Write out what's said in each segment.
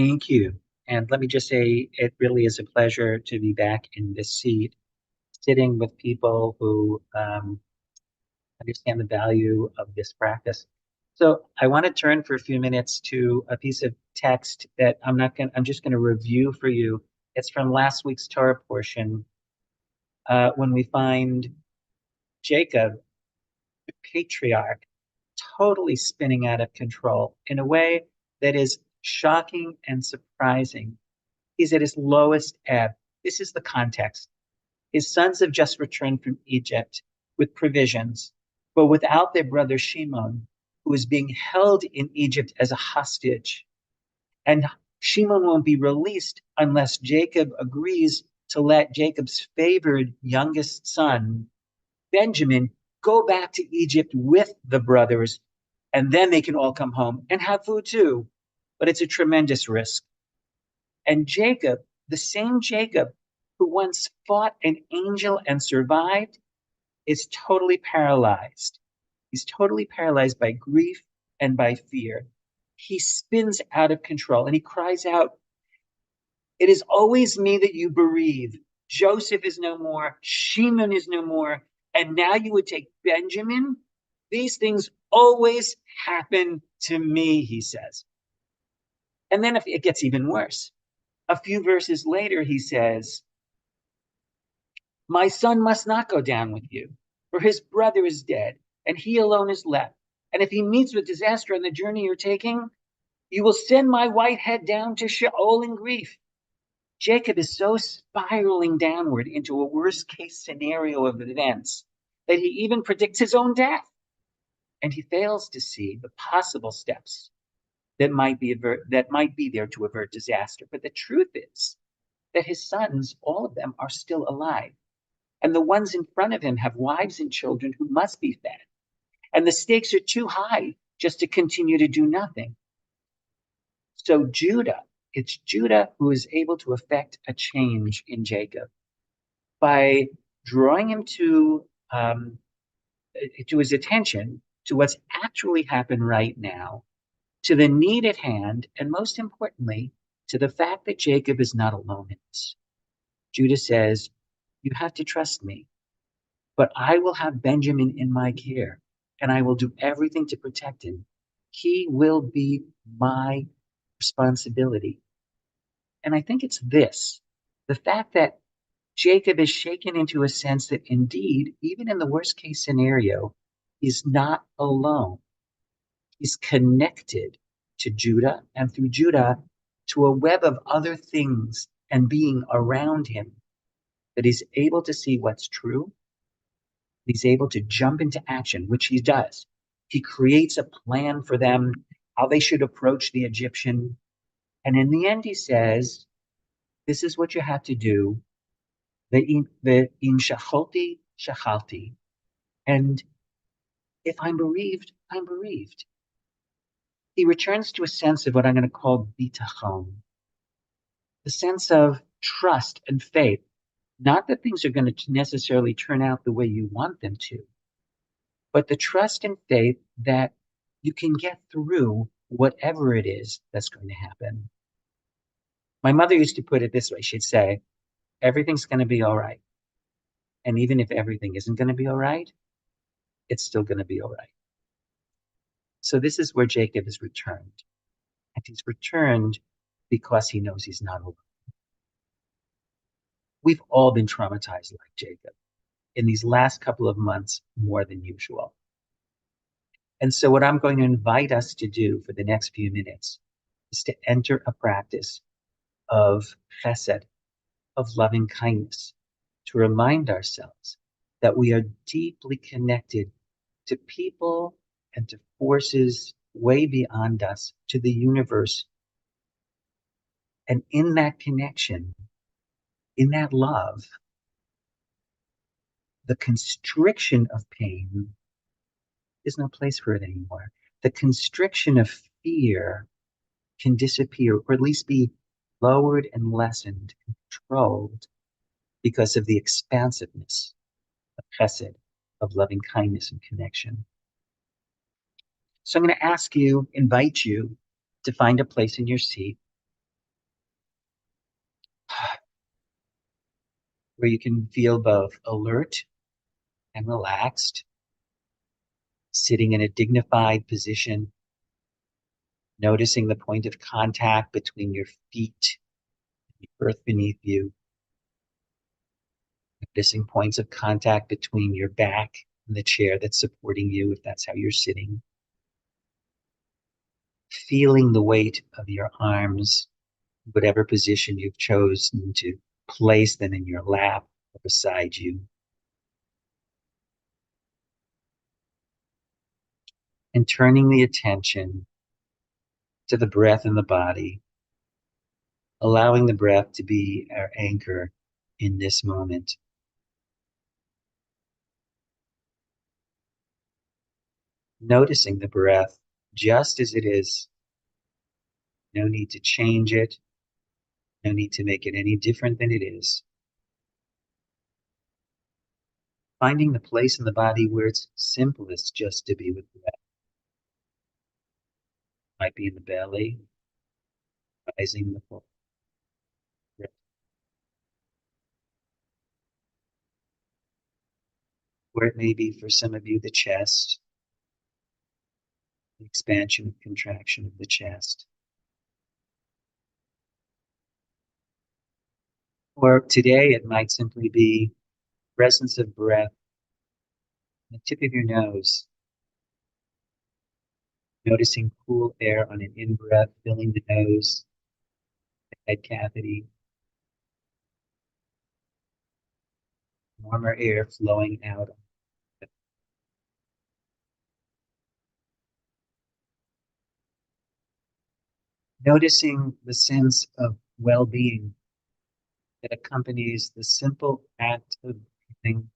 Thank you. And let me just say, it really is a pleasure to be back in this seat, sitting with people who understand the value of this practice. So I want to turn for a few minutes to a piece of text that I'm just going to review for you. It's from last week's Torah portion, when we find Jacob, the patriarch, totally spinning out of control in a way that is shocking and surprising. He's at his lowest ebb. This is the context. His sons have just returned from Egypt with provisions, but without their brother Shimon, who is being held in Egypt as a hostage. And Shimon won't be released unless Jacob agrees to let Jacob's favored youngest son, Benjamin, go back to Egypt with the brothers, and then they can all come home and have food too. But it's a tremendous risk. And Jacob, the same Jacob who once fought an angel and survived, is totally paralyzed. He's totally paralyzed by grief and by fear. He spins out of control and he cries out, "It is always me that you bereave. Joseph is no more. Shimon is no more. And now you would take Benjamin? These things always happen to me," he says. And then it gets even worse. A few verses later, he says, "My son must not go down with you, for his brother is dead, and he alone is left. And if he meets with disaster on the journey you're taking, you will send my white head down to Sheol in grief." Jacob is so spiraling downward into a worst case scenario of events that he even predicts his own death. And he fails to see the possible steps that might be there to avert disaster. But the truth is that his sons, all of them, are still alive. And the ones in front of him have wives and children who must be fed. And the stakes are too high just to continue to do nothing. So it's Judah who is able to effect a change in Jacob by drawing him to his attention to what's actually happened right now, to the need at hand, and most importantly, to the fact that Jacob is not alone in this. Judah says, "You have to trust me, but I will have Benjamin in my care, and I will do everything to protect him. He will be my responsibility." And I think it's this, the fact that Jacob is shaken into a sense that indeed, even in the worst case scenario, he's not alone. He's connected to Judah, and through Judah to a web of other things and being around him, that he's able to see what's true. He's able to jump into action, which he does. He creates a plan for them, how they should approach the Egyptian. And in the end, he says, "This is what you have to do. The in shachalti, shachalti." And if I'm bereaved, I'm bereaved. He returns to a sense of what I'm going to call bitachon, the sense of trust and faith. Not that things are going to necessarily turn out the way you want them to, but the trust and faith that you can get through whatever it is that's going to happen. My mother used to put it this way. She'd say, "Everything's going to be all right. And even if everything isn't going to be all right, it's still going to be all right." So this is where Jacob is returned. And he's returned because he knows he's not alone. We've all been traumatized like Jacob in these last couple of months more than usual. And so what I'm going to invite us to do for the next few minutes is to enter a practice of chesed, of loving kindness, to remind ourselves that we are deeply connected to people and to forces way beyond us, to the universe. And in that connection, in that love, the constriction of pain, there's no place for it anymore. The constriction of fear can disappear, or at least be lowered and lessened, controlled, because of the expansiveness of chesed, of loving kindness and connection. So I'm going to invite you to find a place in your seat, where you can feel both alert and relaxed, sitting in a dignified position, noticing the point of contact between your feet and the earth beneath you, noticing points of contact between your back and the chair that's supporting you, if that's how you're sitting, feeling the weight of your arms, whatever position you've chosen to place them in your lap or beside you, and turning the attention to the breath in the body, allowing the breath to be our anchor in this moment. Noticing the breath just as it is. No need to change it. No need to make it any different than it is. Finding the place in the body where it's simplest just to be with the breath. Might be in the belly, rising the full breath. Or it may be for some of you the chest, the expansion and contraction of the chest. Or today it might simply be presence of breath on the tip of your nose, noticing cool air on an in-breath, filling the nose, the head cavity, warmer air flowing out. Noticing the sense of well-being that accompanies the simple act of breathing,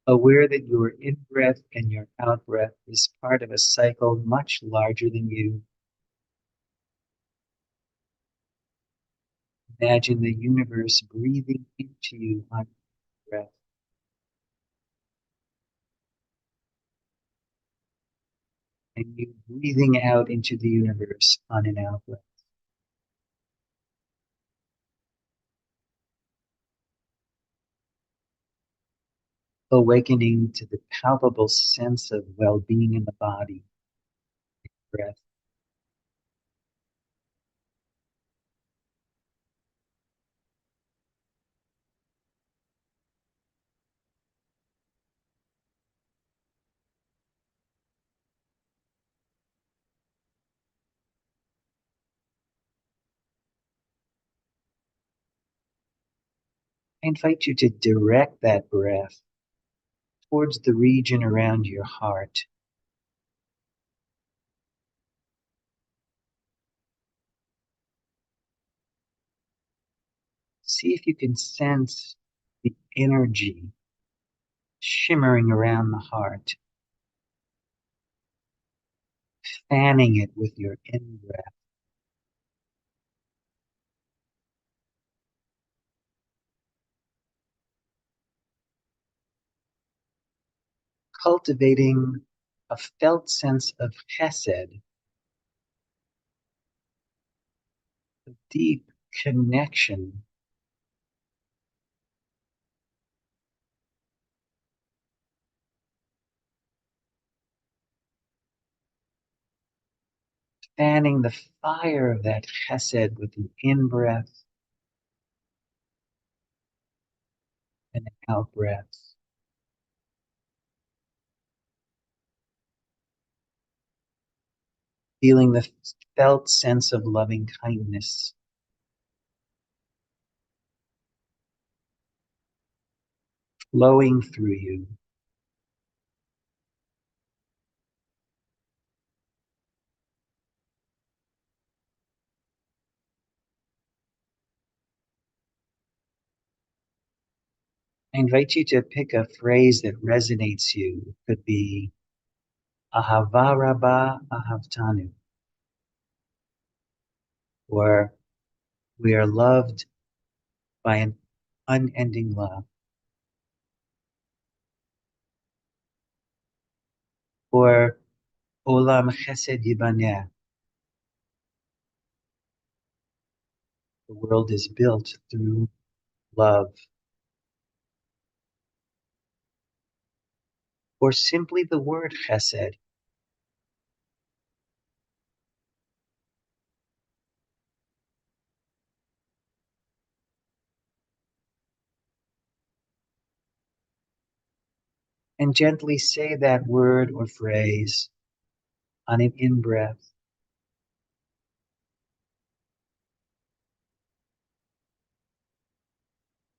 aware that your in-breath and your out-breath is part of a cycle much larger than you. Imagine the universe breathing into you on your breath, and you breathing out into the universe on an out-breath. Awakening to the palpable sense of well-being in the body, breath. I invite you to direct that breath towards the region around your heart. See if you can sense the energy shimmering around the heart, fanning it with your in-breath. Cultivating a felt sense of chesed, a deep connection, fanning the fire of that chesed with the in-breath and the out-breath. Feeling the felt sense of loving kindness, flowing through you. I invite you to pick a phrase that resonates you. It could be Ahava Rabba Ahavtanu, or we are loved by an unending love, or Olam Chesed Yibaneh, The world is built through love, or simply the word chesed. And gently say that word or phrase on an in-breath,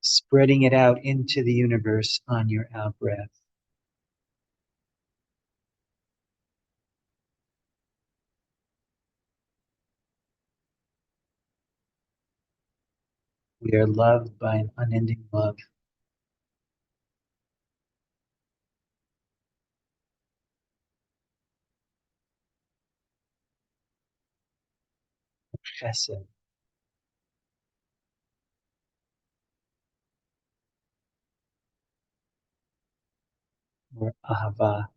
spreading it out into the universe on your out-breath. We are loved by an unending love, chesed, or ahava.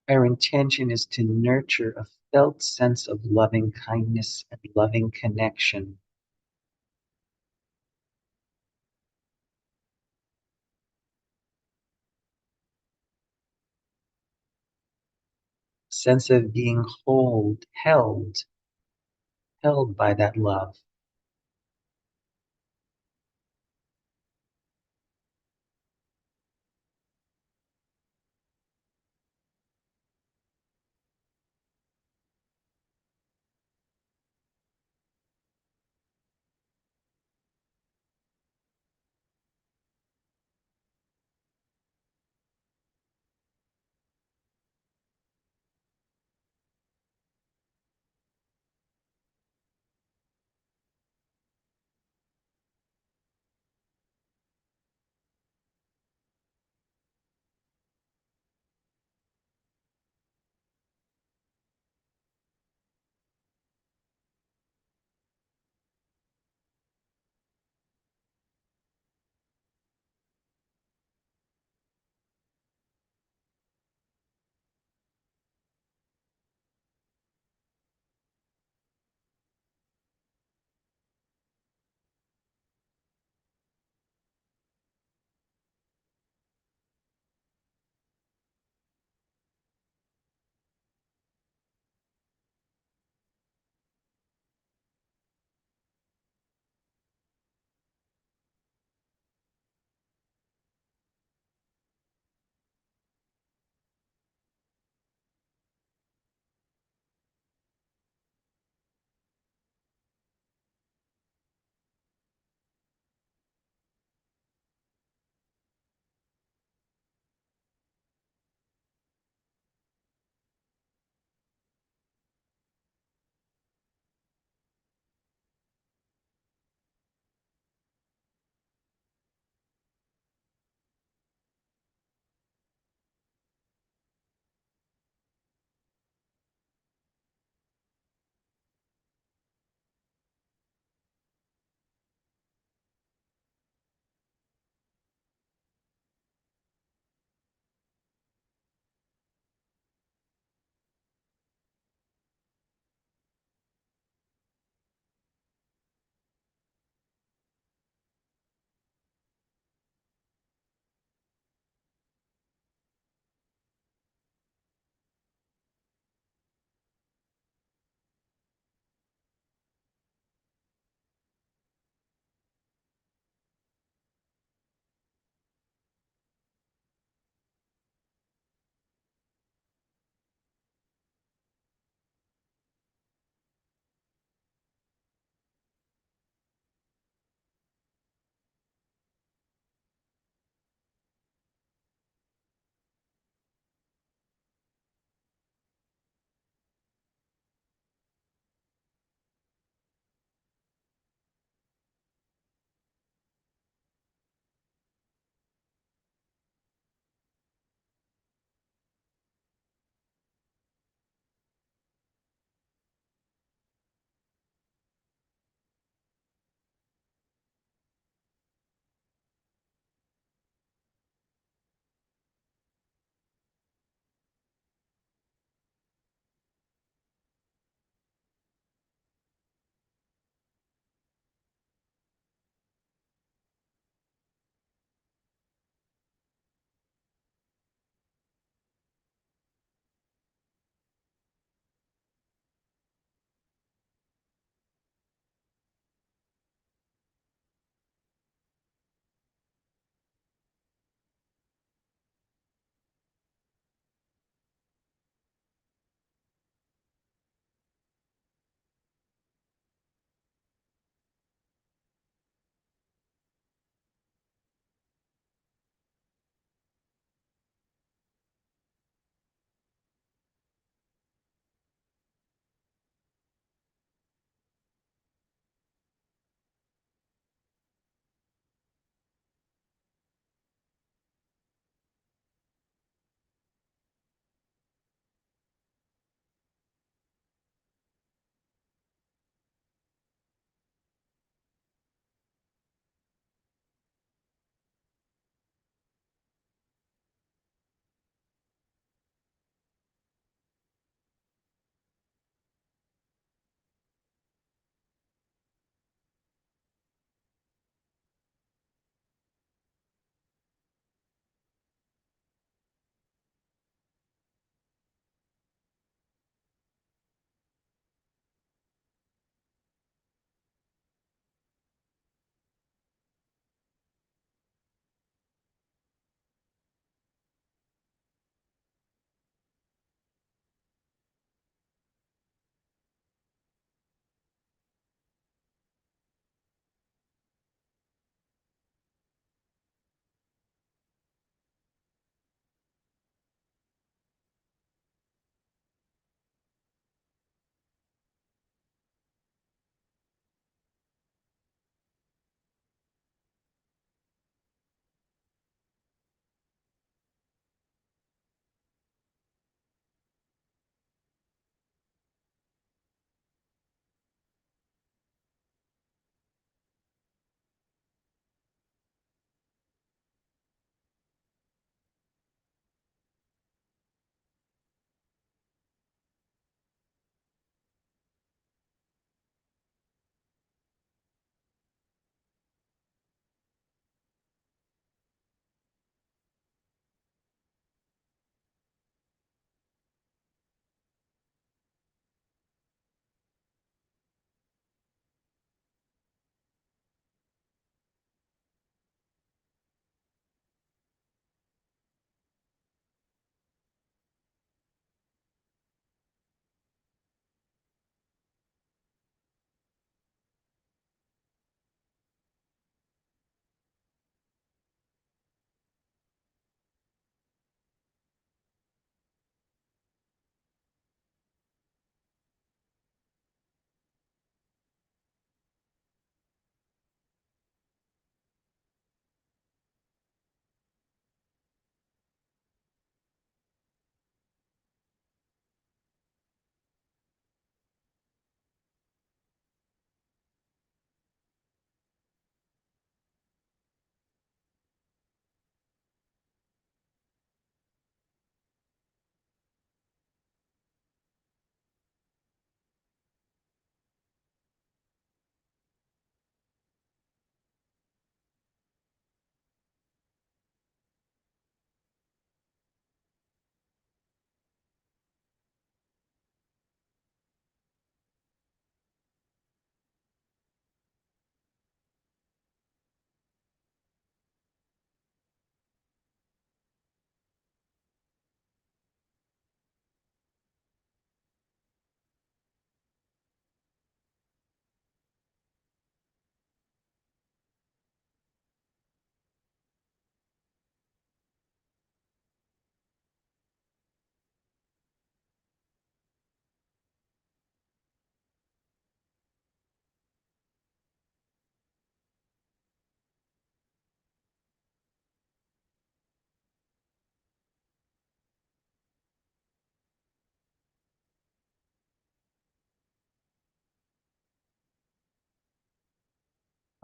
Our intention is to nurture a felt sense of loving kindness and loving connection, sense of being held by that love.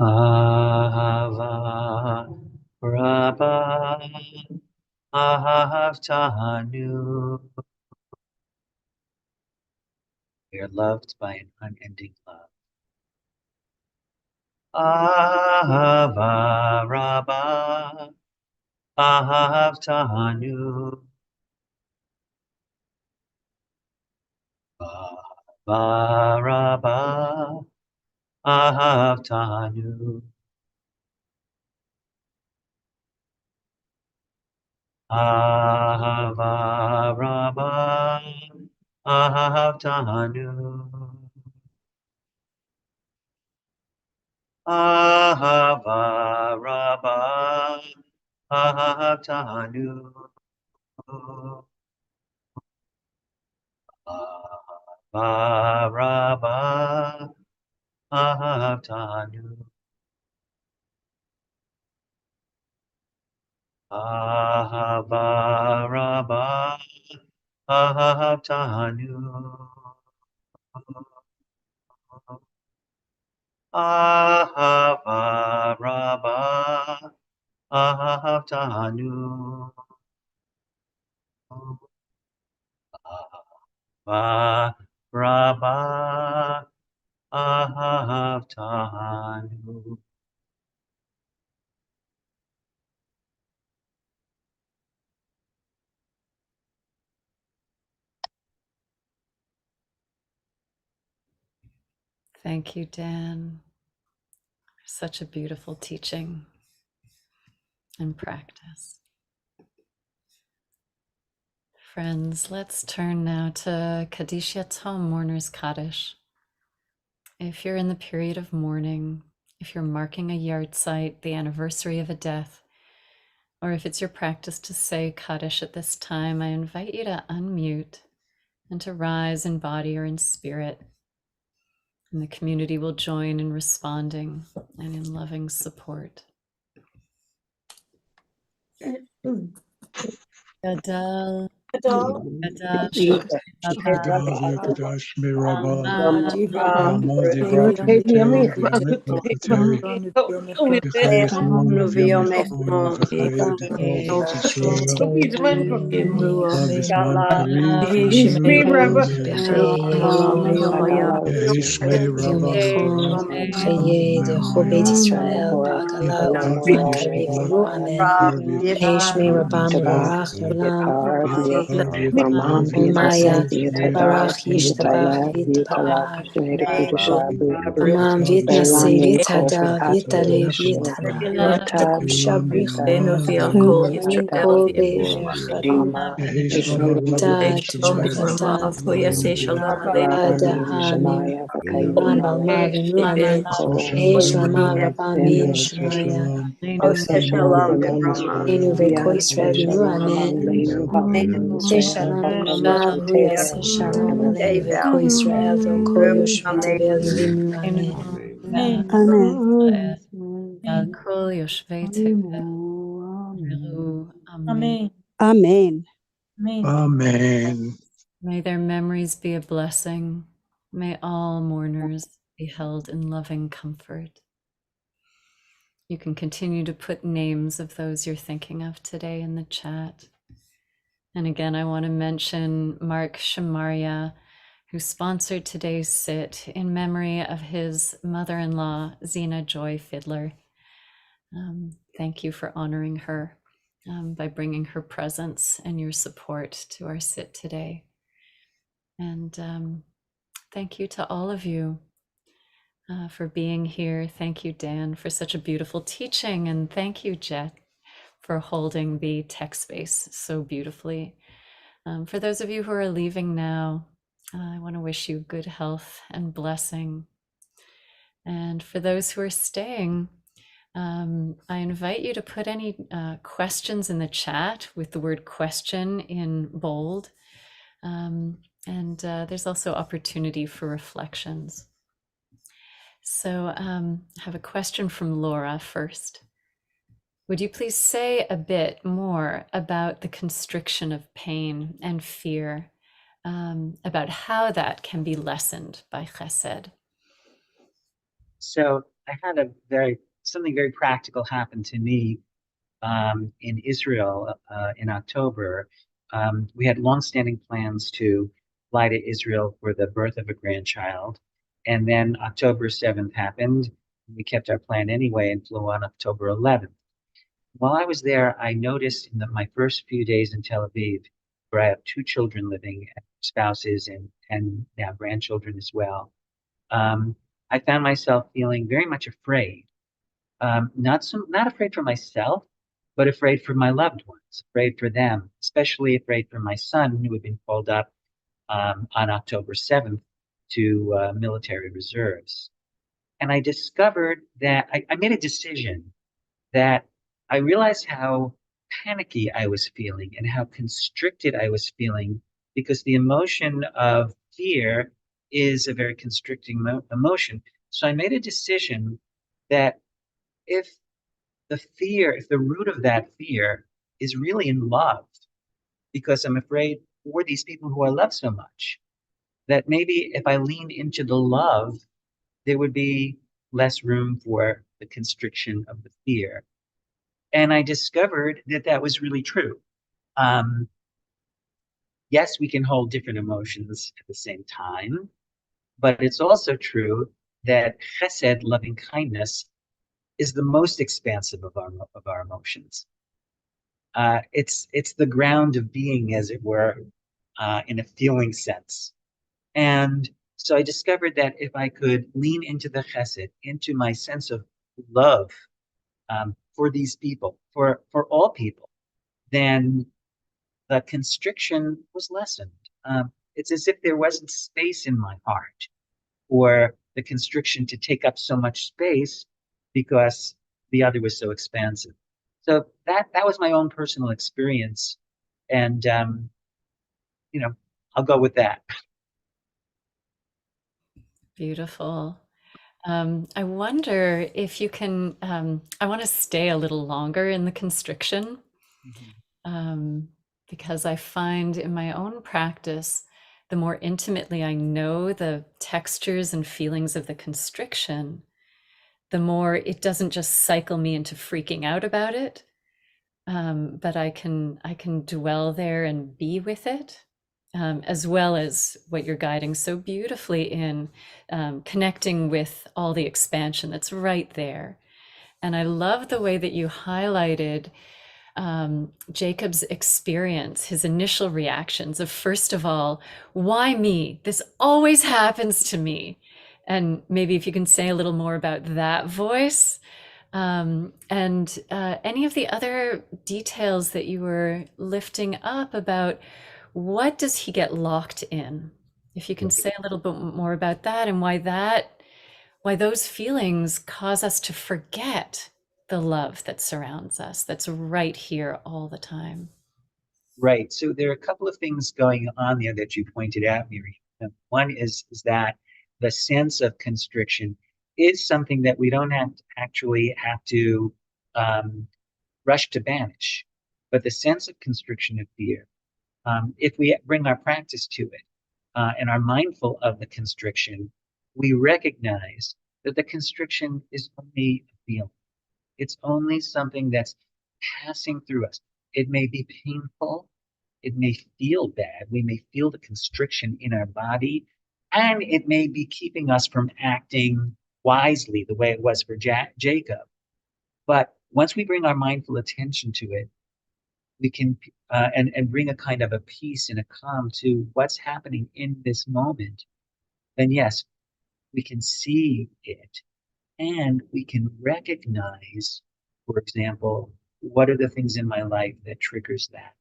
Ahava Rabba Ahavtanu. We are loved by an unending love. Ahava Rabba Ahavtanu. Ahava Rabba Ahavtanu. Ahava Rabba Ahavtanu. Ahava Rabba Ahavtanu. Ahava Rabba Ahavtanu. Ahava Rabba Ahavtanu. Ahava Rabba Ahavtanu. Ahava Rabba Ahavtanu. Thank you, Dan. Such a beautiful teaching and practice. Friends, let's turn now to Kaddish Yatom, Mourner's Kaddish. If you're in the period of mourning, if you're marking a yard site, the anniversary of a death, or if it's your practice to say Kaddish at this time, I invite you to unmute and to rise in body or in spirit. And the community will join in responding and in loving support. Gadal, Gadal, Umaya Barach Yishtabach Yitpar Umam Vitnase Vitada Vitale Vitale Kushabricha Kobe Dad Ada Amin Manal Marvin Ruamen Ejlama Rabamin Shmaya Enu Vekois Rabin Ruamen Shalom Mav Ruya Shalom Aleinu V'Ko Yisrael V'Ko Yoshvei Tevel Yivinu Amen. Amen. Al Kol Yoshvei Tevel. Amen. Amen. Amen. May their memories be a blessing. May all mourners be held in loving comfort. You can continue to put names of those you're thinking of today in the chat. And again, I want to mention Mark Shamaria, who sponsored today's sit in memory of his mother-in-law, Zena Joy Fiddler. Thank you for honoring her by bringing her presence and your support to our sit today. And thank you to all of you for being here. Thank you, Dan, for such a beautiful teaching. And thank you, Jet, for holding the tech space so beautifully. For those of you who are leaving now, I want to wish you good health and blessing. And for those who are staying, I invite you to put any questions in the chat with the word question in bold. And there's also opportunity for reflections. So I have a question from Laura first. Would you please say a bit more about the constriction of pain and fear, about how that can be lessened by chesed? So I had something very practical happen to me in Israel in October. We had longstanding plans to fly to Israel for the birth of a grandchild. And then October 7th happened. We kept our plan anyway and flew on October 11th. While I was there, I noticed in my first few days in Tel Aviv, where I have two children living, spouses and now grandchildren as well, um, I found myself feeling very much afraid. Not afraid for myself, but afraid for my loved ones, afraid for them, especially afraid for my son who had been called up on October 7th to military reserves. And I discovered that I made a decision that I realized how panicky I was feeling and how constricted I was feeling because the emotion of fear is a very constricting emotion. So I made a decision that if if the root of that fear is really in love, because I'm afraid for these people who I love so much, that maybe if I lean into the love, there would be less room for the constriction of the fear. And I discovered that that was really true. Um, yes, we can hold different emotions at the same time, but it's also true that chesed, loving kindness, is the most expansive of our emotions. It's the ground of being, as it were, in a feeling sense. And so I discovered that if I could lean into the chesed, into my sense of love for these people, for all people, then the constriction was lessened. It's as if there wasn't space in my heart for the constriction to take up so much space because the other was so expansive. So that was my own personal experience, and I'll go with that. Beautiful. I wonder if you can, I want to stay a little longer in the constriction, because I find in my own practice, the more intimately I know the textures and feelings of the constriction, the more it doesn't just cycle me into freaking out about it, but I can dwell there and be with it, as well as what you're guiding so beautifully in, connecting with all the expansion that's right there. And I love the way that you highlighted Jacob's experience, his initial reactions of, first of all, why me? This always happens to me. And maybe if you can say a little more about that voice, and any of the other details that you were lifting up about what does he get locked in? If you can say a little bit more about that and why those feelings cause us to forget the love that surrounds us, that's right here all the time. Right. So there are a couple of things going on there that you pointed out, Miriam. One is that the sense of constriction is something that we don't actually have to rush to banish, but the sense of constriction of fear, if we bring our practice to it and are mindful of the constriction, we recognize that the constriction is only a feeling. It's only something that's passing through us. It may be painful. It may feel bad. We may feel the constriction in our body, and it may be keeping us from acting wisely the way it was for Jacob. But once we bring our mindful attention to it, we can and bring a kind of a peace and a calm to what's happening in this moment. Then yes, we can see it, and we can recognize, for example, what are the things in my life that triggers that?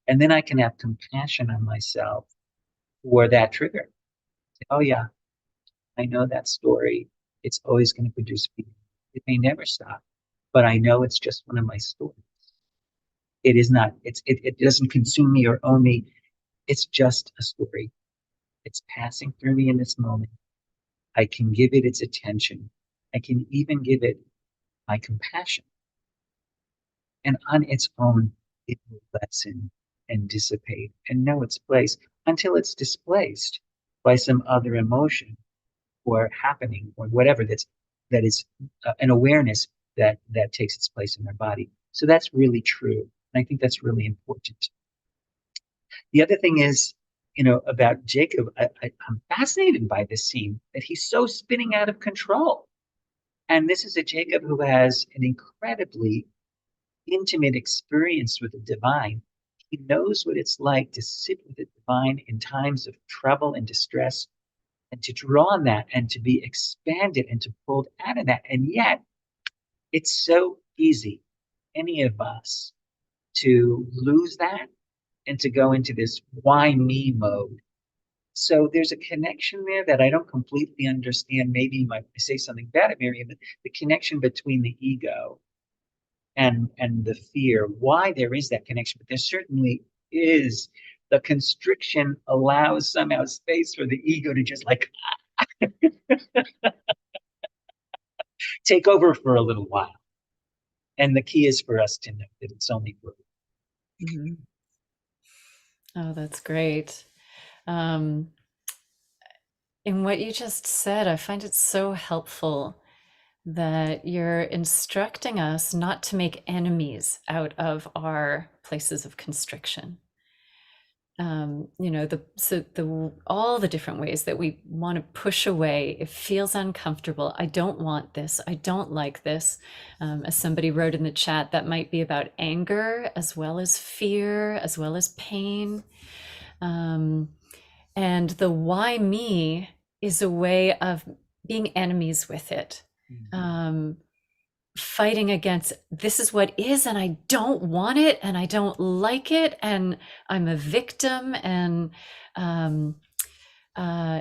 And then I can have compassion on myself for that trigger. Say, oh yeah, I know that story. It's always going to produce fear. It may never stop, but I know it's just one of my stories. It is not, it doesn't consume me or own me. It's just a story. It's passing through me in this moment. I can give it its attention. I can even give it my compassion. And on its own, it will lessen and dissipate and know its place until it's displaced by some other emotion or happening or whatever that is an awareness that takes its place in their body. So that's really true. And I think that's really important. The other thing is, about Jacob, I'm fascinated by this scene that he's so spinning out of control. And this is a Jacob who has an incredibly intimate experience with the divine. He knows what it's like to sit with the divine in times of trouble and distress and to draw on that and to be expanded and to pulled out of that. And yet, it's so easy, any of us, to lose that and to go into this why me mode. So there's a connection there that I don't completely understand. Maybe I say something bad at Miriam, but the connection between the ego and the fear, why there is that connection. But there certainly is. The constriction allows somehow space for the ego to just like take over for a little while. And the key is for us to know that it's only for. Mm-hmm. Oh, that's great. In what you just said, I find it so helpful that you're instructing us not to make enemies out of our places of constriction. All the different ways that we want to push away. It feels uncomfortable. I don't want this. I don't like this. As somebody wrote in the chat, that might be about anger as well as fear, as well as pain. And the why me is a way of being enemies with it. Fighting against, this is what is, and I don't want it, and I don't like it, and I'm a victim. And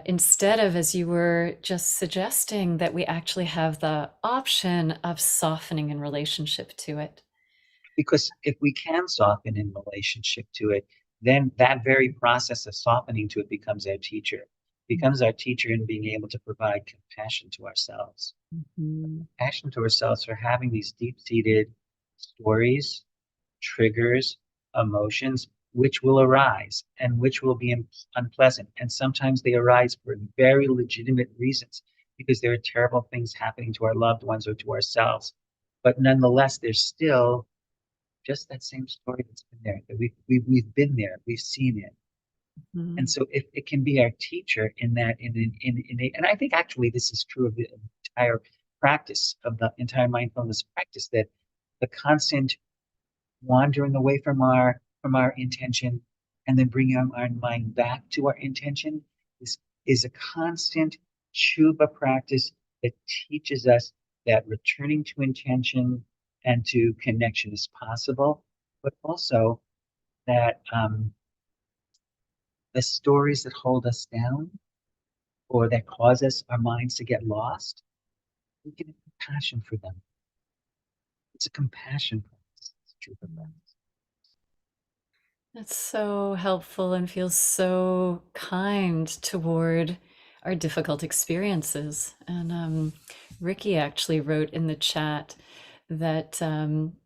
instead of, as you were just suggesting, that we actually have the option of softening in relationship to it. Because if we can soften in relationship to it, then that very process of softening to it becomes our teacher, in being able to provide compassion to ourselves. Compassion to ourselves for having these deep-seated stories, triggers, emotions, which will arise and which will be unpleasant. And sometimes they arise for very legitimate reasons because there are terrible things happening to our loved ones or to ourselves. But nonetheless, there's still just that same story that's been there, that we've been there, we've seen it. And so it can be our teacher in that, and I think actually this is true of the entire practice, of the entire mindfulness practice, that the constant wandering away from our intention and then bringing our mind back to our intention is a constant Chuba practice that teaches us that returning to intention and to connection is possible, but also that the stories that hold us down or that cause us our minds to get lost, we can have compassion for them. It's a compassion practice. It's a Chuba practice. That's so helpful and feels so kind toward our difficult experiences. And Ricky actually wrote in the chat that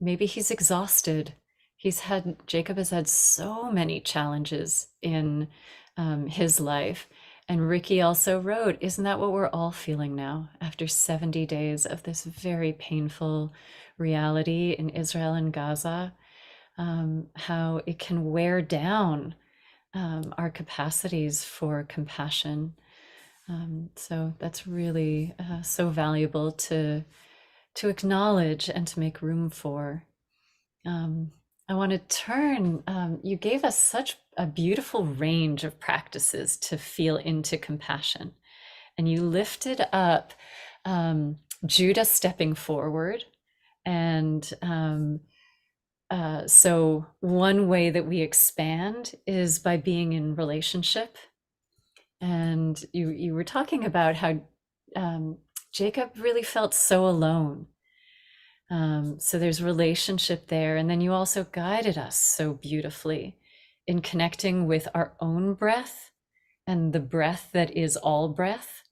maybe he's exhausted. Jacob has had so many challenges in his life. And Ricky also wrote, isn't that what we're all feeling now after 70 days of this very painful reality in Israel and Gaza? How it can wear down our capacities for compassion. So that's really so valuable to acknowledge and to make room for. I want to turn, you gave us such a beautiful range of practices to feel into compassion. And you lifted up Judah stepping forward. And so one way that we expand is by being in relationship. And you were talking about how Jacob really felt so alone. So there's relationship there. And then you also guided us so beautifully in connecting with our own breath and the breath that is all breath.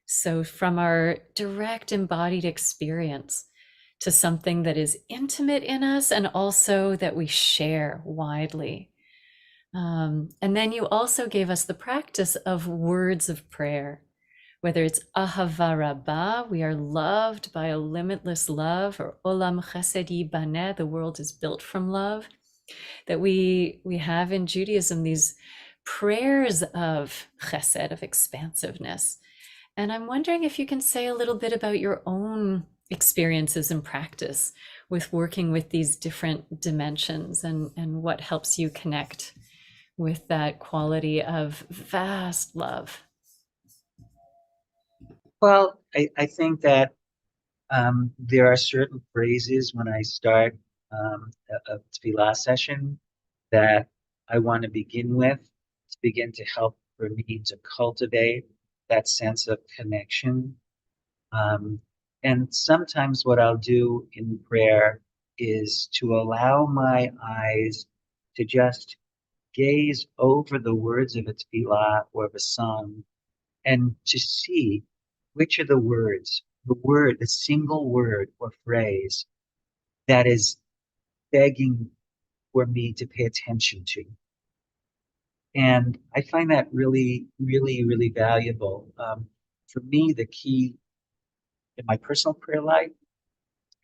So from our direct embodied experience to something that is intimate in us and also that we share widely. And then you also gave us the practice of words of prayer, whether it's ahava rabbah, we are loved by a limitless love, or olam chesed yibaneh, the world is built from love, that we have in Judaism these prayers of chesed, of expansiveness. And I'm wondering if you can say a little bit about your own experiences and practice with working with these different dimensions, and what helps you connect with that quality of vast love. Well, I think that there are certain phrases when I start a tefillah session that I want to begin with, to begin to help for me to cultivate that sense of connection. And sometimes what I'll do in prayer is to allow my eyes to just gaze over the words of a tefillah or of a song, and to see which are the words, the single word or phrase that is begging for me to pay attention to. And I find that really, really, really valuable. For me, the key in my personal prayer life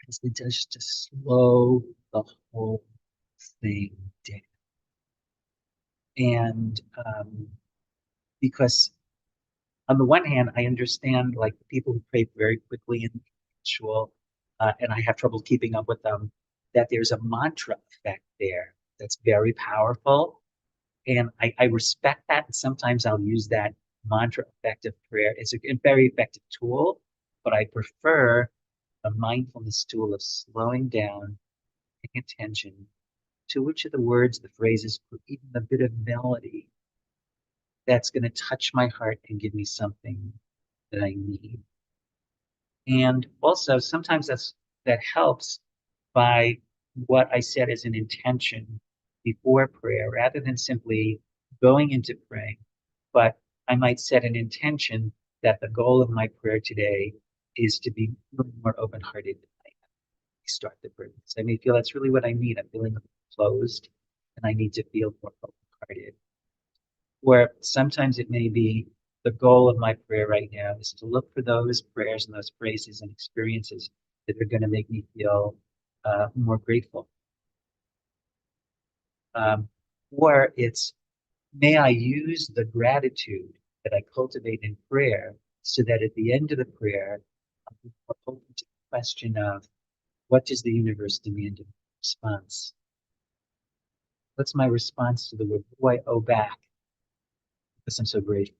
is just to slow the whole thing down. And because on the one hand, I understand like people who pray very quickly and ritual, and I have trouble keeping up with them, that there's a mantra effect there that's very powerful. And I respect that. And sometimes I'll use that mantra effective prayer. It's a very effective tool, but I prefer a mindfulness tool of slowing down, paying attention to which of the words, the phrases, or even a bit of melody that's going to touch my heart and give me something that I need. And also sometimes that helps by what I said as an intention before prayer, rather than simply going into praying. But I might set an intention that the goal of my prayer today is to be more open-hearted than I start the prayer. So I may feel that's really what I need. I'm feeling closed, and I need to feel more open-hearted. Or sometimes it may be the goal of my prayer right now is to look for those prayers and those phrases and experiences that are going to make me feel more grateful. Or it's, may I use the gratitude that I cultivate in prayer so that at the end of the prayer, I'm more open to the question of, what does the universe demand in response? What's my response to the word? What do I owe back? Because I'm so grateful.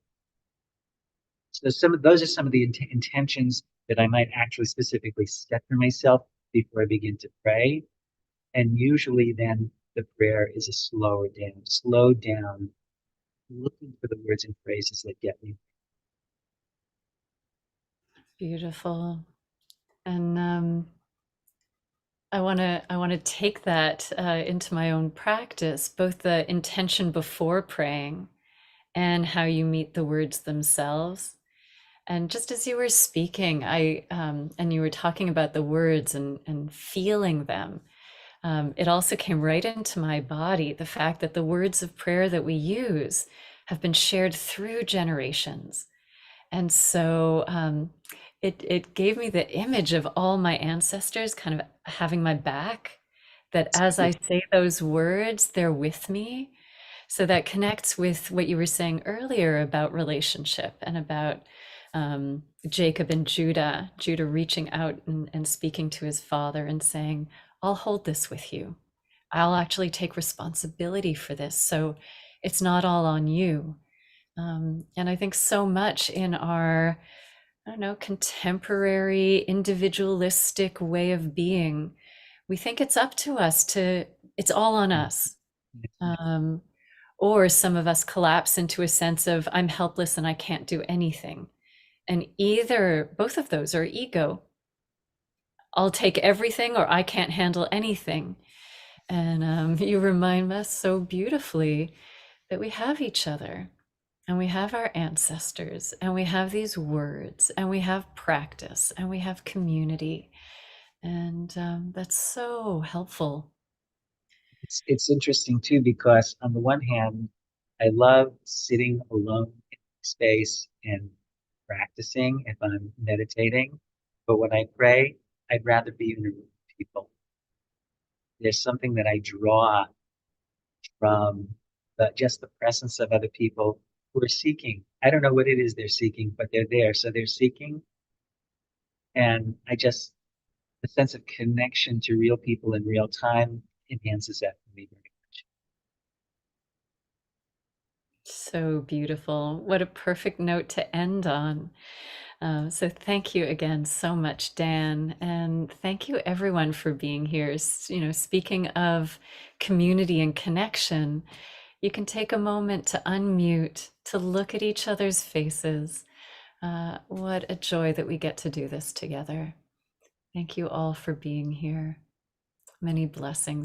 So those are some of the intentions that I might actually specifically set for myself before I begin to pray. And usually then the prayer is a slow down, looking for the words and phrases that get me. Beautiful. And I want to take that into my own practice, both the intention before praying and how you meet the words themselves. And just as you were speaking, and you were talking about the words and feeling them, it also came right into my body, the fact that the words of prayer that we use have been shared through generations. And so it gave me the image of all my ancestors kind of having my back, that as I say those words, they're with me. So that connects with what you were saying earlier about relationship and about Jacob and Judah reaching out and speaking to his father and saying, I'll hold this with you. I'll actually take responsibility for this. So it's not all on you. And I think so much in our, I don't know, contemporary individualistic way of being, we think it's up to us it's all on us. Or some of us collapse into a sense of, I'm helpless and I can't do anything. And both of those are ego. I'll take everything, or I can't handle anything. And you remind us so beautifully that we have each other, and we have our ancestors, and we have these words, and we have practice, and we have community. And that's so helpful. It's interesting too, because on the one hand, I love sitting alone in space and practicing, if I'm meditating. But when I pray, I'd rather be in a room of people. There's something that I draw from just the presence of other people who are seeking. I don't know what it is they're seeking, but they're there. So they're seeking. And the sense of connection to real people in real time enhances that for me very much. So beautiful. What a perfect note to end on. So thank you again so much, Dan, and thank you everyone for being here. Speaking of community and connection, you can take a moment to unmute, to look at each other's faces. What a joy that we get to do this together. Thank you all for being here. Many blessings.